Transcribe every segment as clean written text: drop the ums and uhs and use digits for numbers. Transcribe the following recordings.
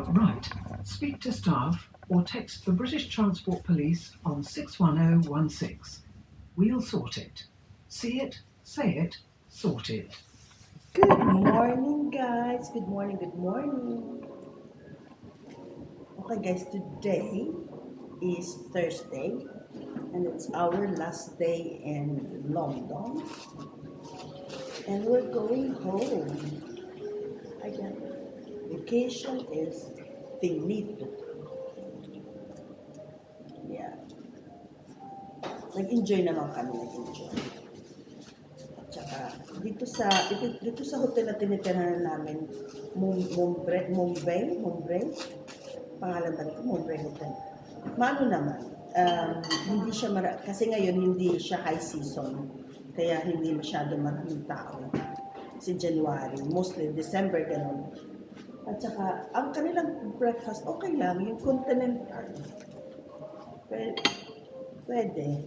Right. Speak to staff or text the British Transport Police on 61016. We'll sort it. See it, say it, sort it. Good morning, guys. Good morning, good morning. Okay, guys, today is Thursday and it's our last day in London and we're going home. Again, vacation is finito. Yeah. Nag-enjoy naman kami, nag-enjoy. Tsaka, dito sa hotel na tinitirahan namin, Mumbai, pangalan ba ito? Mumbai Hotel. Maano naman, hindi siya, kasi ngayon hindi siya high season, kaya hindi masyado maraming tao. Kasi January, mostly December, ganun. At saka, ang kanilang breakfast, okay lang, yung continental. Pwede.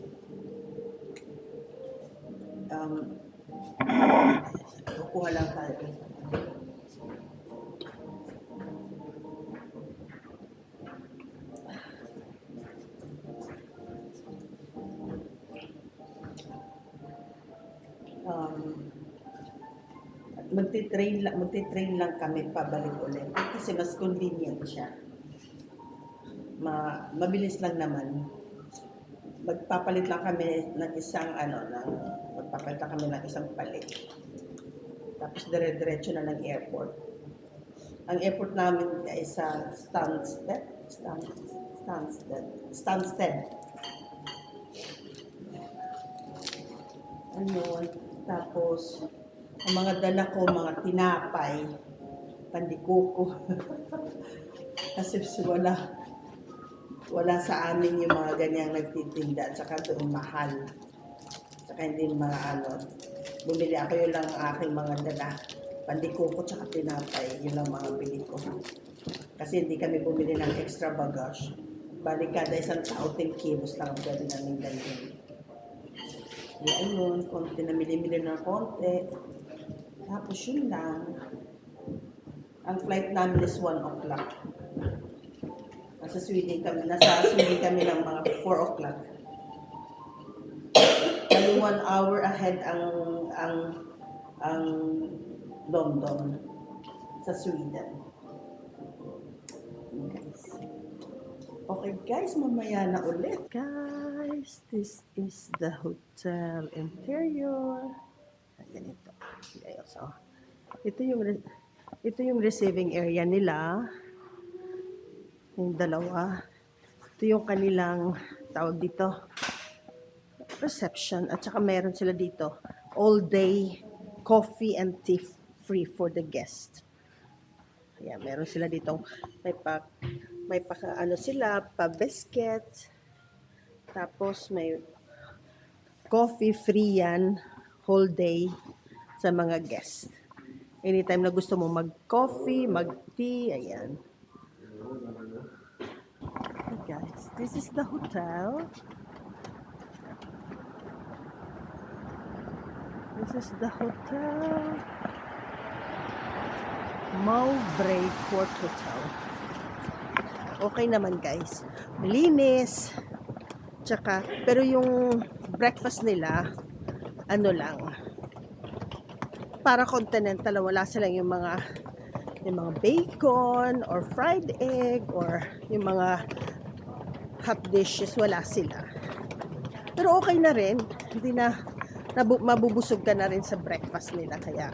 Kukuha lang tayo. Magti-train lang kami pabalik ulit kasi mas convenient siya. Mabilis lang naman. Magpapalit lang kami ng isang palit. Tapos dire-diretso na ng airport. Ang airport namin ay sa Stansted. Tapos ang mga dala ko, mga tinapay, pandikuko. Kasi wala sa amin yung mga ganyang nagtitinda at saka doon mahal. Saka hindi bumili ako, yun lang ang aking mga dala. Pandikuko tsaka tinapay, yun lang mga bili ko. Kasi hindi kami bumili ng extra bagage. Balik kada isang tao, 10 kilos lang ang pwede namin dalhin. Kaya ayun, konti na mili-mili ng konti. Tapos yun lang. Ang flight namin is 1 o'clock. Nasa Sweden kami ng mga 4 o'clock. Kali 1 hour ahead ang London sa Sweden. Okay guys, mamaya na ulit. Guys, this is the hotel interior. Ganito. So, ito yung receiving area nila. Yung dalawa. Ito yung kanilang tawag dito, reception. At saka meron sila dito all day coffee and tea free for the guest. Ayan, meron sila dito may sila pa biscuit. Tapos may coffee free yan whole day sa mga guests. Anytime na gusto mo mag-coffee, mag-tea, ayan. Okay guys, this is the hotel. This is the hotel. Mowbray Court Hotel. Okay naman guys. Malinis. Tsaka, pero yung breakfast nila, lang. Para continental, wala silang yung mga bacon or fried egg or yung mga hot dishes, wala sila. Pero okay na rin, hindi na mabubusog ka na rin sa breakfast nila, kaya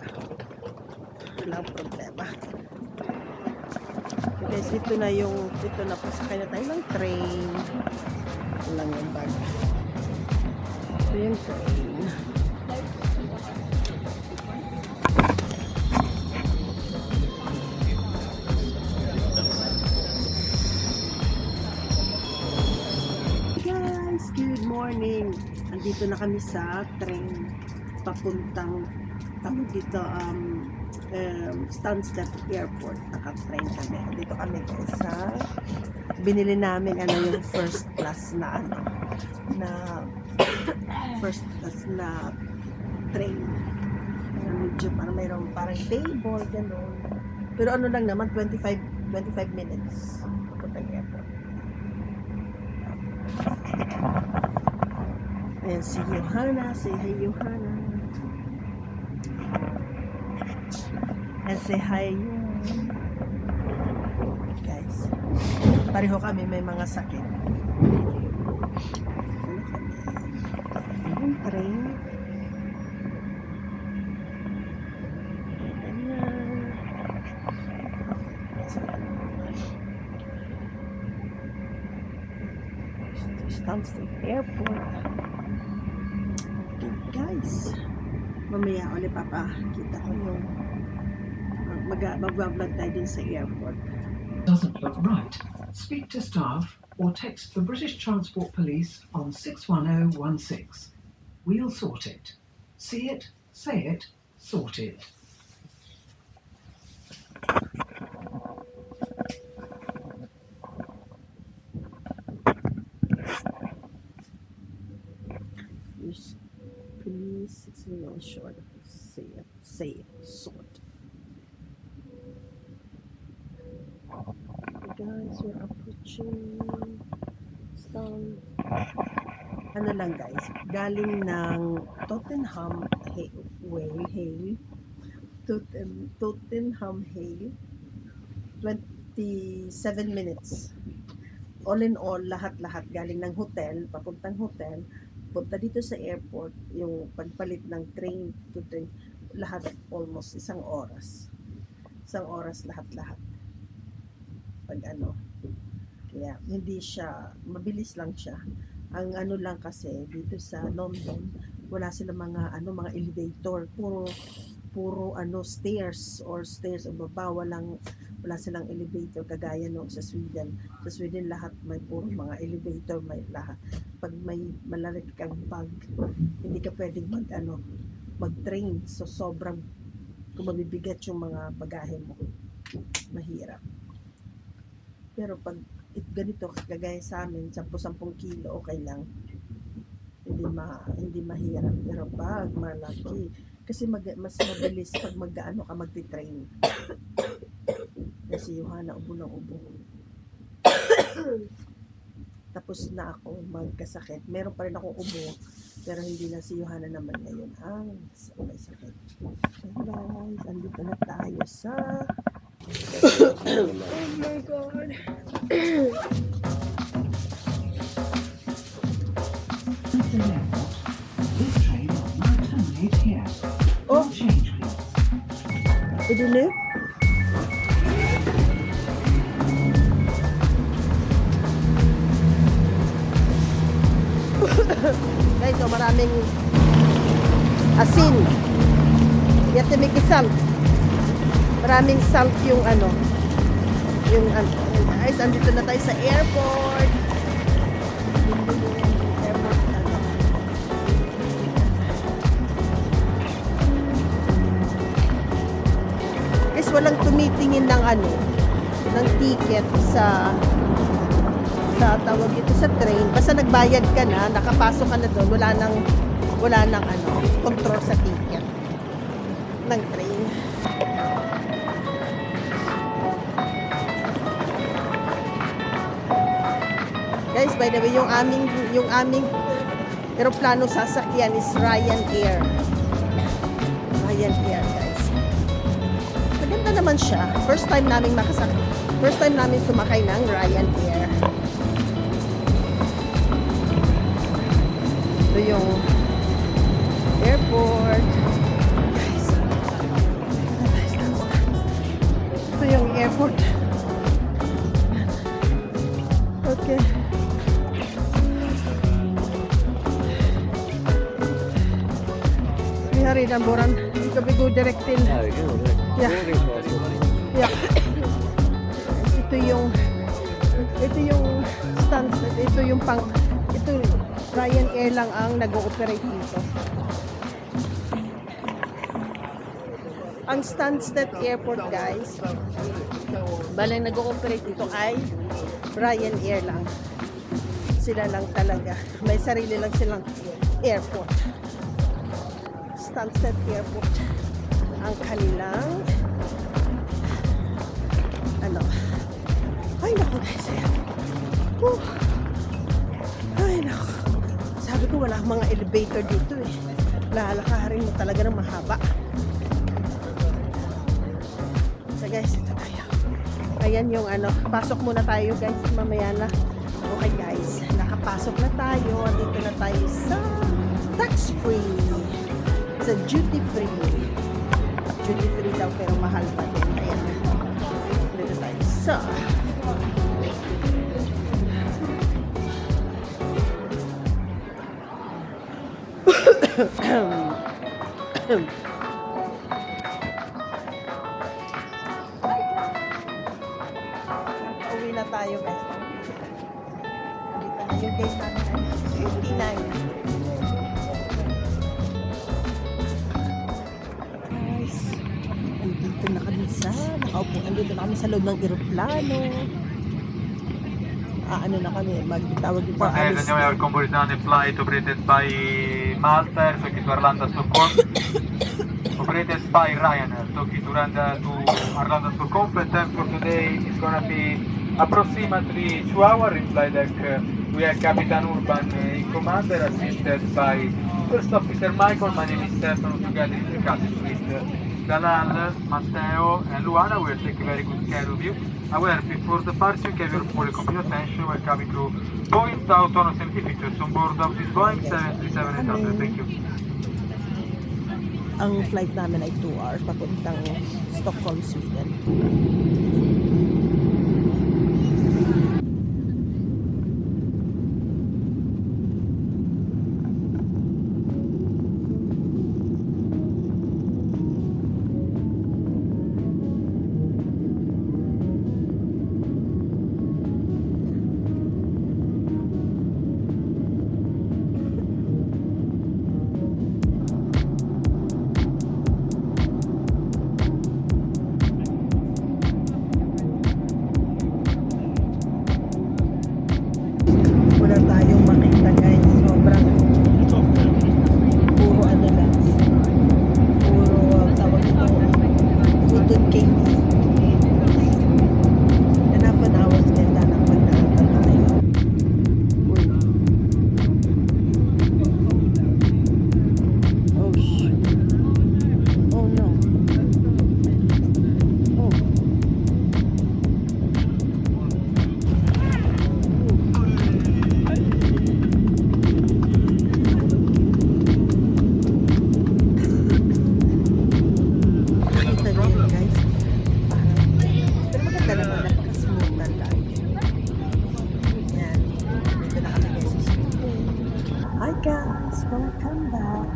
walang problema. Guys, ito na pasakay na tayo ng train. Ito lang yung bag. Ito yung train. Good morning. Andito na kami sa train papuntang dito Stansted Airport. Naka-train kami. Dito kami sa binili namin yung first class na train. Medyo parang mayroong parang table, gano'n. Pero lang naman, 25 25 minutes papuntang airport. Ayan si Johanna. Say hi, Johanna. And say hi, guys. Pareho kami may mga sakit. Yung train. Stansted Airport. Okay, guys. Mamaya ulit papakita ko yung mag-vlog tayo din sa airport. Doesn't look right. Speak to staff or text the British Transport Police on 61016. We'll sort it. See it, say it, sort it. Please, it's a little short. Say it, sort. Guys, we're approaching ano lang guys, galing ng Tottenham Hale, Tottenham Hale, 27 minutes. All in all, lahat galing ng hotel, papuntang hotel, punta dito sa airport, yung pagpalit ng train to train, lahat almost isang oras lahat pag ano, kaya hindi siya, mabilis lang siya. Ang ano lang kasi dito sa London, wala sila mga mga elevator, puro stairs o baba, wala silang elevator kagaya no sa Sweden. Sa Sweden lahat may puro mga elevator, may lahat. Pag may malalaki kang bag, hindi ka pwedeng mag-train, so sobrang kung mabibigat yung mga bagahe mo, mahirap. Pero pag ganito kagaya sa amin, 10 kilo okay lang, hindi mahirap. Pero pag malaki, kasi mas mabilis pag magti-train. Kasi Johanna ubo ng ubo. Tapos na ako magkasakit. Meron pa rin akong ubo, pero hindi na si Johanna naman ngayon ang may sakit. So guys, andito na tayo sa oh my god. This train will now terminate here. Oh, Change, please. idili. Guys, so maraming asin. Yatimiki salt. Maraming salt yung guys, andito na tayo sa airport. Guys, walang tumitingin ng ng ticket sa tawag ito sa train. Basta nagbayad ka na, nakapasok ka na doon, wala nang control sa ticket ng train. Guys, by the way, yung aming eroplano sasakyan is Ryanair. Ryanair, guys. Maganda naman siya. First time namin sumakay ng Ryanair. Ito yung airport. Guys. Ito yung airport. Okay. Hari dan boran ikaw bigo directin. Yeah. Yeah. Ito yung Stansted, ito Ryanair lang ang nag-ooperate dito. Ang Stansted Airport, guys, balang nag-ooperate dito ay Ryanair lang. Sila lang talaga. May sarili lang silang airport. Stansted Airport ang kanilang guys, ayan. Whew. Ay, naku. Sabi ko wala mga elevator dito eh. Lalakarin mo talaga ng mahaba. So guys, ito tayo. Ayan yung ano, pasok muna tayo guys, mamaya na. Okay guys, nakapasok na tayo. Dito na tayo sa tax free. Sa duty free. Duty free daw pero mahal pa din. Ayan. Dito tayo sa uwi na tayo guys. Dito na yung gate natin. 59. Guys, andito na kami sa andito na kami sa loob ng eroplano. Ano na kami, magtawag dito. Andiamo al Comboritane flight operated by Malta, talking to Arlanda Stockholm. Operated by Ryanair, talking to Arlanda Stockholm. The time for today is gonna be approximately 2 hours in flight deck. We have Capitan Urban in command, assisted by First Officer Michael. My name is Stefano, together in the cabin with Dalal, Matteo and Luana. We will take very good care of you. However, before departure, give your full complete attention when coming to Boeing autonomous safety features on board of this Boeing 737-800. Thank you. Ang flight namin ay 2 hours papuntang Stockholm, Sweden. Wala tayong makita guys, sobrang puro ano lang, puro tawag ito Golden King. Enough an hours ganda ng pagdaan tayo. Uy. Oh shit. Oh no. Oh. Nakita niyo yun, guys. Pero maganda naman, napaka-smooth na lang. Yan. Dito na kami guys. Hi guys, welcome back.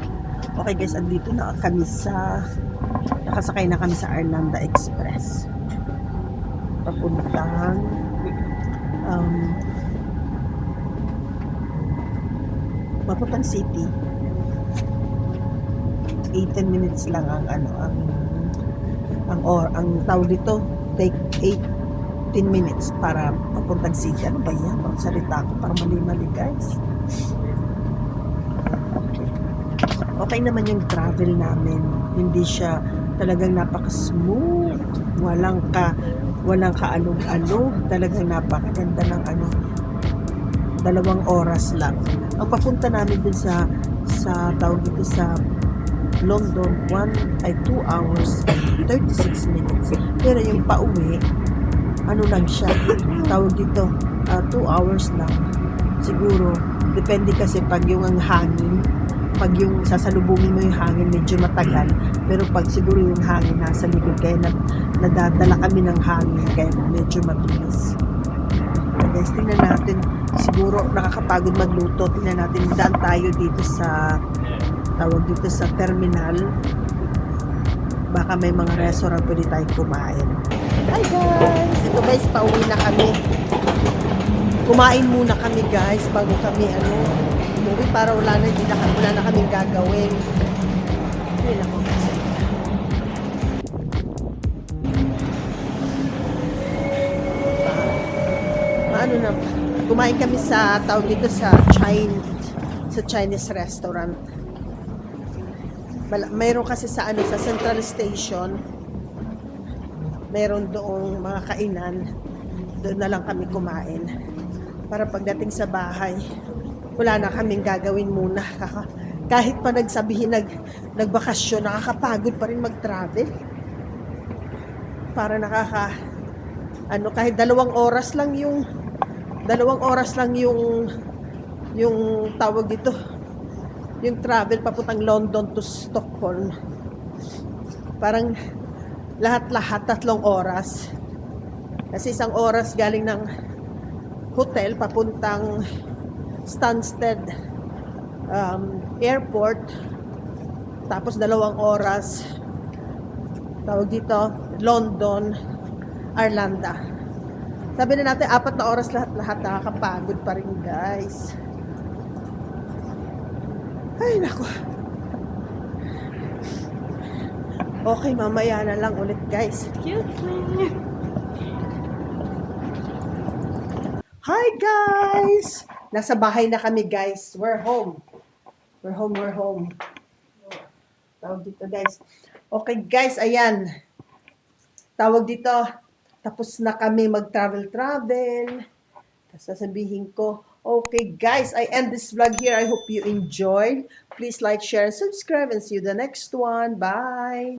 Okay guys, andito na kami sa nakasakay na kami sa Arlanda Express. Papuntang papuntang city. 18 minutes lang ang ang tawag dito, take 18 minutes para papuntang city. Ano ba yan? Magsalita ako para mali-mali guys. Okay naman yung travel namin. Hindi siya talagang napaka-smooth. Walang kaalog-alog. Talagang napakaganda ng 2 oras lang. Ang papunta namin dun sa tawag dito sa London 2 hours and 36 minutes. Pero yung pauwi, ano lang siya, tawag dito, 2 hours lang. Siguro, depende kasi pag yung ang hangin, pag yung sasalubungin mo yung hangin, medyo matagal. Pero pag siguro yung hangin nasa likod, kaya nadadala kami ng hangin, kaya medyo mabilis. Guys, tingnan natin, siguro nakakapagod magluto. Tingnan natin, daan tayo dito sa tawag dito sa terminal. Baka may mga restaurant pwede tayo kumain. Hi guys! Ito guys, pauwi na kami. Kumain muna kami guys bago kami umuwi para wala na kaming gagawin. Ayun ako guys. Na kumain kami sa tawag dito sa Chinese restaurant. Mayroon kasi sa sa Central Station, mayroon doong mga kainan. doon na lang kami kumain. Para pagdating sa bahay, wala na kaming gagawin muna. Kahit pa nagsabihin nagbakasyon, nakakapagod pa rin mag-travel. Para kahit 2 oras lang yung tawag dito, yung travel papuntang London to Stockholm. Parang lahat-lahat 3 oras. Kasi 1 oras galing ng hotel papuntang Stansted airport, tapos 2 oras tawag dito London, Arlanda. Sabi na natin 4 na oras lahat, nakakapagod pa rin guys. Ay nako. Okay, mamaya na lang ulit guys. Hi guys! Nasa bahay na kami guys. We're home. Tawag dito guys. Okay guys, ayan. Tawag dito. Tapos na kami mag-travel. Tapos sasabihin ko, okay guys, I end this vlog here. I hope you enjoyed. Please like, share, and subscribe and see you the next one. Bye!